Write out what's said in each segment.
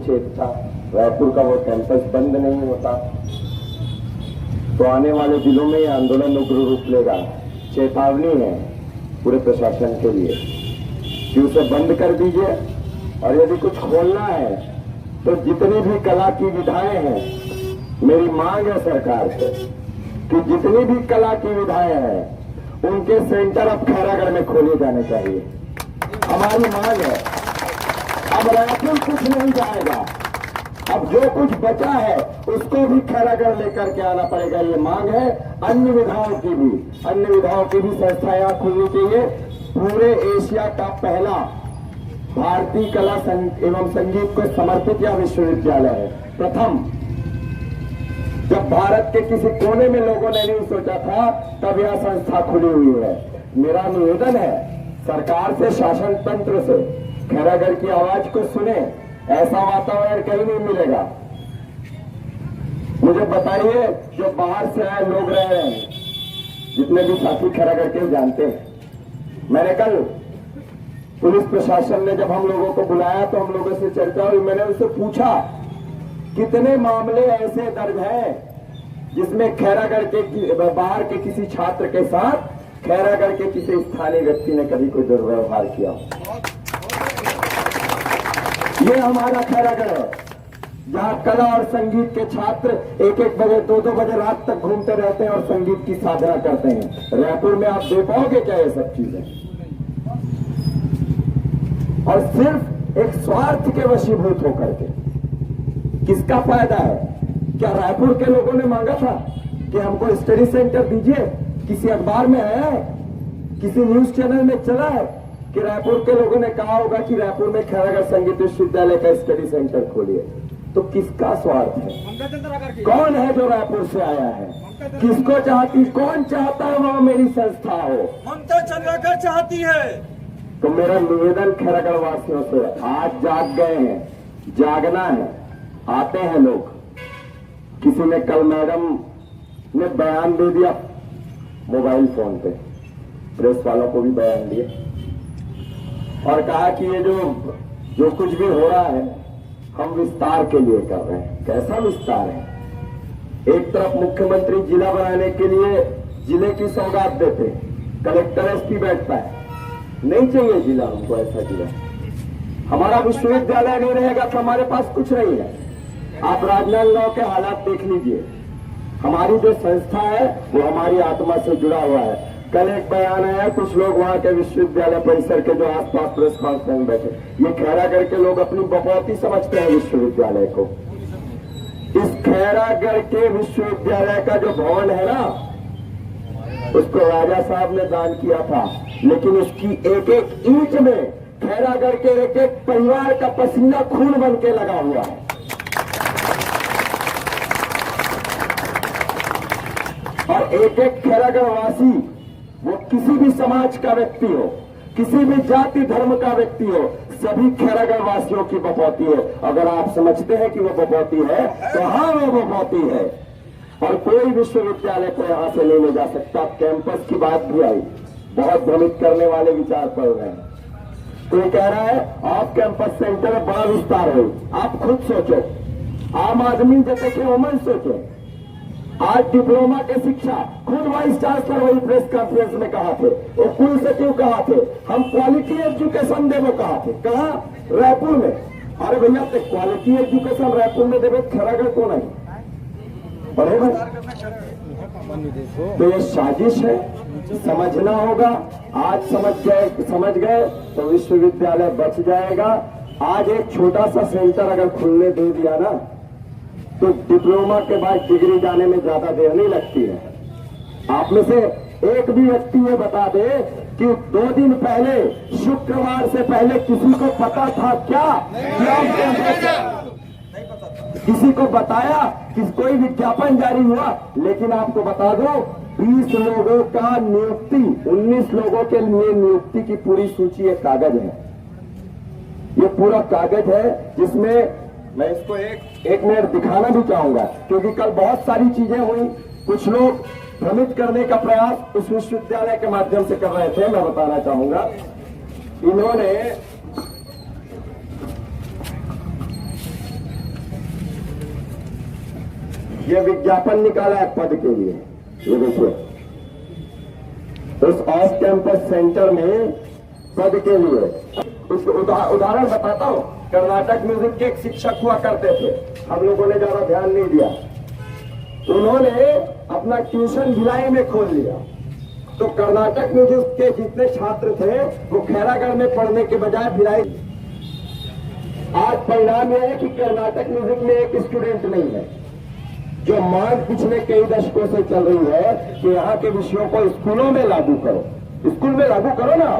अनुच्छेद था, रायपुर का वो कैंपस बंद नहीं होता। तो आने वाले दिनों में यह आंदोलन उग्र रूप लेगा। चेतावनी है पूरे प्रशासन के लिए कि उसे बंद कर दीजिए, और यदि कुछ खोलना है तो जितनी भी कला की विधाएं हैं, मेरी मांग है सरकार से कि जितनी भी कला की विधाएं हैं उनके सेंटर अब खैरागढ़ में खोले जाने चाहिए। हमारी मांग है। अब रायपुर कुछ नहीं जाएगा, अब जो कुछ बचा है उसको भी खैरागढ़ लेकर के आना पड़ेगा। ये मांग है अन्य विधाओं की भी संस्थाएं खुलनी चाहिए। पूरे एशिया का पहला भारतीय कला एवं संगीत को समर्पित यह विश्वविद्यालय है। प्रथम, जब भारत के किसी कोने में लोगों ने नहीं सोचा था, तब यह संस्था खुली हुई है। मेरा निवेदन है सरकार से, शासन तंत्र से, खैरागढ़ की आवाज को सुने। ऐसा वातावरण कहीं नहीं मिलेगा। मुझे बताइए, जो बाहर से आए लोग रह रहे हैं, जितने भी साथी खैरागढ़ के जानते हैं, मैंने कल पुलिस प्रशासन ने जब हम लोगों को बुलाया तो हम लोगों से चर्चा हुई। मैंने उनसे पूछा कितने मामले ऐसे दर्ज हैं जिसमें खैरागढ़ के बाहर के किसी छात्र के साथ खैरागढ़ के किसी स्थानीय व्यक्ति ने कभी कोई दुर्व्यवहार किया। ये हमारा खैरागढ़ है, जहां कला और संगीत के छात्र एक एक बजे, दो दो बजे रात तक घूमते रहते हैं और संगीत की साधना करते हैं। रायपुर में आप दे पाओगे क्या ये सब चीजें? और सिर्फ एक स्वार्थ के वशीभूत होकर के किसका फायदा है? क्या रायपुर के लोगों ने मांगा था कि हमको स्टडी सेंटर दीजिए? किसी अखबार में है, किसी न्यूज चैनल में चला है कि रायपुर के लोगों ने कहा होगा कि रायपुर में खैरागढ़ संगीत विश्वविद्यालय का स्टडी सेंटर खोलिए? तो किसका स्वार्थ है? कौन है जो रायपुर से आया है? किसको चाहती, कौन चाहता है वहां मेरी संस्था हो? ममता चंद्राकर चाहती है। तो मेरा निवेदन खैरागढ़ वासियों से, आज जाग गए हैं, जागना है। आते हैं लोग। किसी ने कल मैडम ने बयान दे दिया मोबाइल फोन पे, प्रेस वालों को भी बयान दिए और कहा कि ये जो कुछ भी हो रहा है हम विस्तार के लिए कर रहे हैं। कैसा विस्तार है? एक तरफ मुख्यमंत्री जिला बनाने के लिए जिले की सौगात देते, कलेक्टर एसपी बैठता है, नहीं चाहिए जिला हमको, ऐसा जिला। हमारा विश्वविद्यालय नहीं रहेगा तो हमारे पास कुछ नहीं है। आप राजनांदगांव के हालात देख लीजिए। हमारी जो संस्था है वो हमारी आत्मा से जुड़ा हुआ है। कल एक बयान आया, कुछ लोग वहां के विश्वविद्यालय परिसर के जो आसपास प्रेस कॉन्फ्रेंस में बैठे, ये खैरागढ़ के लोग अपनी बपौती समझते हैं विश्वविद्यालय को। इस खैरागढ़ के विश्वविद्यालय का जो भवन है ना, उसको राजा साहब ने दान किया था, लेकिन उसकी एक एक ईंट में खैरागढ़ के एक एक परिवार का पसीना खून बन के लगा हुआ है। और एक एक खैरागढ़ वासी, वो किसी भी समाज का व्यक्ति हो, किसी भी जाति धर्म का व्यक्ति हो, सभी खैरागढ़ वासियों की बपौती है। अगर आप समझते हैं कि वो बपौती है तो हाँ, वो बपौती है। और कोई विश्वविद्यालय को यहां से नहीं ले जा सकता। कैंपस की बात भी आई, बहुत भ्रमित करने वाले विचार पड़ रहे हैं। कोई कह रहा है ऑफ कैंपस सेंटर में बड़ा विस्तार हो। आप खुद सोचो, आम आदमी जैसे कि वुमन सोचो। आज डिप्लोमा के शिक्षा खुद वाइस चांसलर वही प्रेस कॉन्फ्रेंस में कहा थे, वो कुल सचिव कहा थे, हम क्वालिटी एजुकेशन देवो कहा थे। कहा? रायपुर में। अरे भैया, तो क्वालिटी एजुकेशन रायपुर में देवे, खैरागढ़ को नहीं पड़ेगा। तो ये साजिश है, समझना होगा। आज समझ गए तो विश्वविद्यालय बच जाएगा। आज एक छोटा सा सेंटर अगर खुलने दे दिया ना, तो डिप्लोमा के बाद डिग्री जाने में ज्यादा देर नहीं लगती है। आप में से एक भी व्यक्ति ये बता दे कि 2 दिन पहले, शुक्रवार से पहले किसी को पता था क्या? किसी को बताया कि कोई विज्ञापन जारी हुआ? लेकिन आपको बता दो, 20 लोगों का नियुक्ति, 19 लोगों के लिए नियुक्ति की पूरी सूची एक कागज है। ये पूरा कागज है जिसमें मैं इसको एक मिनट दिखाना भी चाहूंगा, क्योंकि कल बहुत सारी चीजें हुई। कुछ लोग भ्रमित करने का प्रयास उस विश्वविद्यालय के माध्यम से कर रहे थे। मैं बताना चाहूंगा, इन्होंने ये विज्ञापन निकाला है पद के लिए। ये देखिए, उस ऑफ कैंपस सेंटर में पद के लिए। उसको उदाहरण बताता हूं। कर्नाटक म्यूजिक के एक शिक्षक हुआ करते थे, हम लोगों ने ज्यादा ध्यान नहीं दिया। उन्होंने अपना ट्यूशन भिलाई में खोल लिया। तो कर्नाटक म्यूजिक के जितने छात्र थे वो खैरागढ़ में पढ़ने के बजाय भिलाई। आज परिणाम यह है कि कर्नाटक म्यूजिक में एक स्टूडेंट नहीं है। जो मांग पिछले कई दशकों से चल रही है कि यहाँ के विषयों को स्कूलों में लागू करो, स्कूल में लागू करो ना,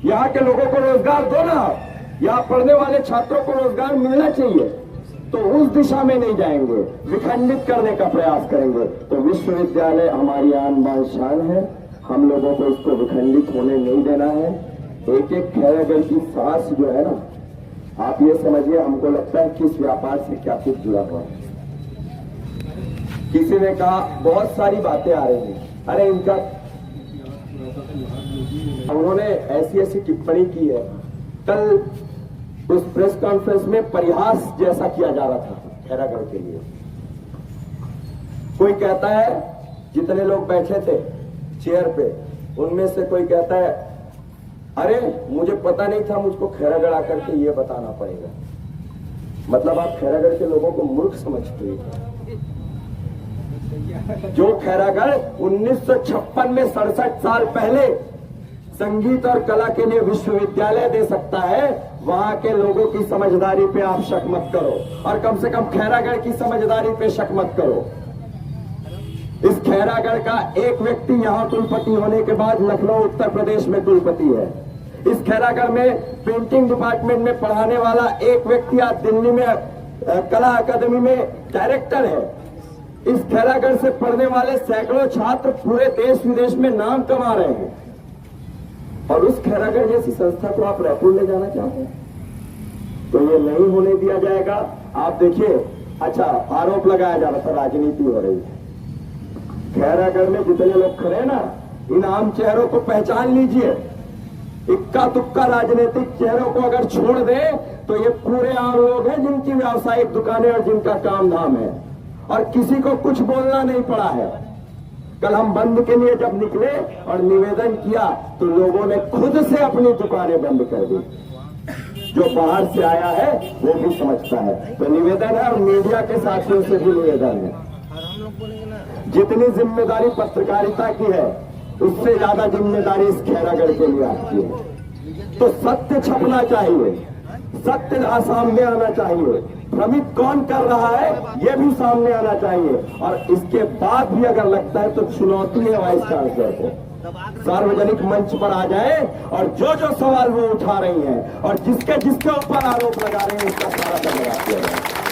यहाँ के लोगों को रोजगार दो ना, यहाँ पढ़ने वाले छात्रों को रोजगार मिलना चाहिए। तो उस दिशा में नहीं जाएंगे, विखंडित करने का प्रयास करेंगे। तो विश्वविद्यालय हमारी आन बान शान है, हम लोगों को इसको विखंडित होने नहीं देना है। एक एक खैरागढ़ की सांस जो है ना, आप ये समझिए, हमको लगता है किस व्यापार से क्या कुछ जुड़ा हुआ है। किसी ने कहा बहुत सारी बातें आ रही हैं, अरे इनका, उन्होंने ऐसी ऐसी टिप्पणी की है। कल उस प्रेस कॉन्फ्रेंस में परिहास जैसा किया जा रहा था खैरागढ़ के लिए। कोई कहता है, जितने लोग बैठे थे चेयर पे, उनमें से कोई कहता है, अरे मुझे पता नहीं था, मुझको खैरागढ़ आकर के ये बताना पड़ेगा। मतलब आप खैरागढ़ के लोगों को मूर्ख समझते हैं। जो खैरागढ़ 1956 में 67 साल पहले संगीत और कला के लिए विश्वविद्यालय दे सकता है, वहां के लोगों की समझदारी पे आप शक मत करो, और कम से कम खैरागढ़ की समझदारी पे शक मत करो। इस खैरागढ़ का एक व्यक्ति यहां कुलपति होने के बाद लखनऊ उत्तर प्रदेश में कुलपति है। इस खैरागढ़ में पेंटिंग डिपार्टमेंट में पढ़ाने वाला एक व्यक्ति आज दिल्ली में कला अकादमी में डायरेक्टर है। इस खैरागढ़ से पढ़ने वाले सैकड़ों छात्र पूरे देश विदेश में नाम कमा रहे हैं। और उस खैरागढ़ जैसी संस्था को आप रायपुर ले जाना चाहते हैं, तो ये नहीं होने दिया जाएगा। आप देखिए, अच्छा आरोप लगाया जा रहा था राजनीति हो रही है। खैरागढ़ में जितने लोग खड़े हैं ना, इन आम चेहरों को पहचान लीजिए। इक्का तुक्का राजनीतिक चेहरों को अगर छोड़ दें तो ये पूरे आम लोग हैं जिनकी व्यावसायिक दुकानें और जिनका काम धाम है, और किसी को कुछ बोलना नहीं पड़ा है। कल हम बंद के लिए जब निकले और निवेदन किया तो लोगों ने खुद से अपनी दुकानें बंद कर दी। जो बाहर से आया है वो भी समझता है। तो निवेदन है, और मीडिया के साथियों से भी निवेदन है, जितनी जिम्मेदारी पत्रकारिता की है उससे ज्यादा जिम्मेदारी इस खैरागढ़ के लिए आपकी है। तो सत्य छपना चाहिए, सत्य सामने आना चाहिए। भ्रमित कौन कर रहा है ये भी सामने आना चाहिए। और इसके बाद भी अगर लगता है तो चुनौती है वाइस चांसलर को, सार्वजनिक मंच पर आ जाए और जो जो सवाल वो उठा रही हैं और जिसके ऊपर आरोप लगा रहे हैं उसका सारा लगा दिया जाए।